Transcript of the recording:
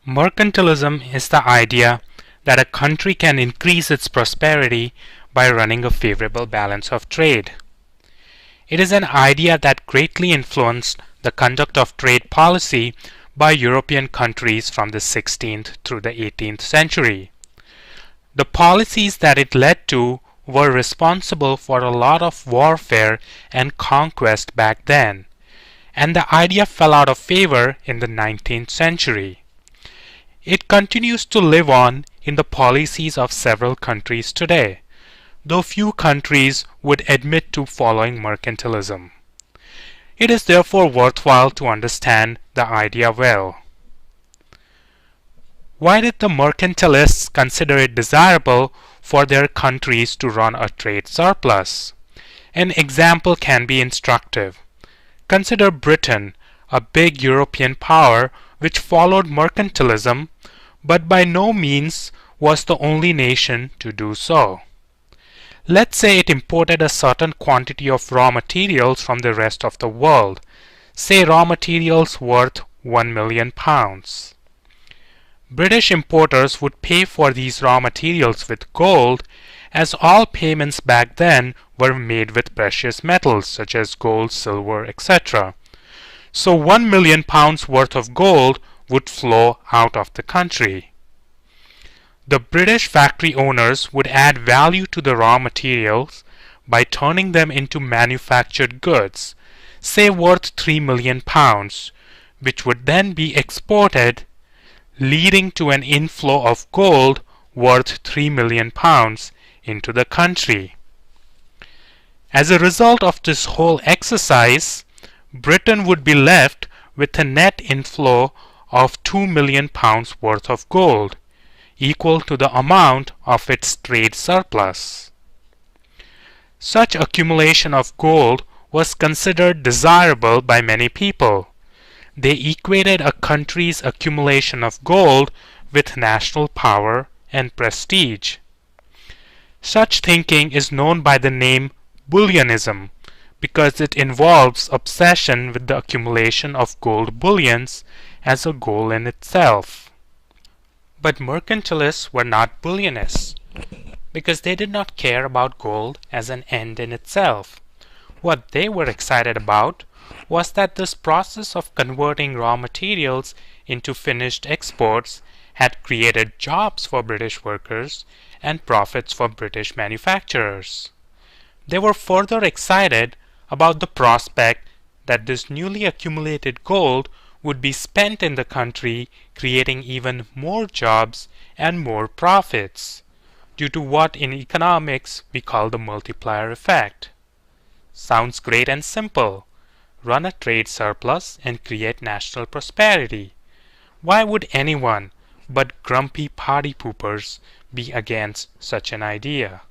Mercantilism is the idea that a country can increase its prosperity by running a favorable balance of trade. It is an idea that greatly influenced the conduct of trade policy by European countries from the 16th through the 18th century. The policies that it led to were responsible for a lot of warfare and conquest back then, and the idea fell out of favor in the 19th century. It continues to live on in the policies of several countries today, though few countries would admit to following mercantilism. It is therefore worthwhile to understand the idea well. Why did the mercantilists consider it desirable for their countries to run a trade surplus? An example can be instructive. Consider Britain, a big European power which followed mercantilism, but by no means was the only nation to do so. Let's say it imported a certain quantity of raw materials from the rest of the world, say raw materials worth £1 million. British importers would pay for these raw materials with gold, as all payments back then were made with precious metals such as gold, silver, etc. So £1 million worth of gold would flow out of the country. The British factory owners would add value to the raw materials by turning them into manufactured goods, say worth £3 million, which would then be exported, leading to an inflow of gold worth £3 million into the country. As a result of this whole exercise, Britain would be left with a net inflow of £2 million worth of gold, equal to the amount of its trade surplus. Such accumulation of gold was considered desirable by many people. They equated a country's accumulation of gold with national power and prestige. Such thinking is known by the name bullionism because it involves obsession with the accumulation of gold bullions as a goal in itself. But mercantilists were not bullionists because they did not care about gold as an end in itself. What they were excited about was that this process of converting raw materials into finished exports had created jobs for British workers and profits for British manufacturers. They were further excited about the prospect that this newly accumulated gold would be spent in the country, creating even more jobs and more profits, due to what in economics we call the multiplier effect. Sounds great and simple. Run a trade surplus and create national prosperity. Why would anyone but grumpy party poopers be against such an idea?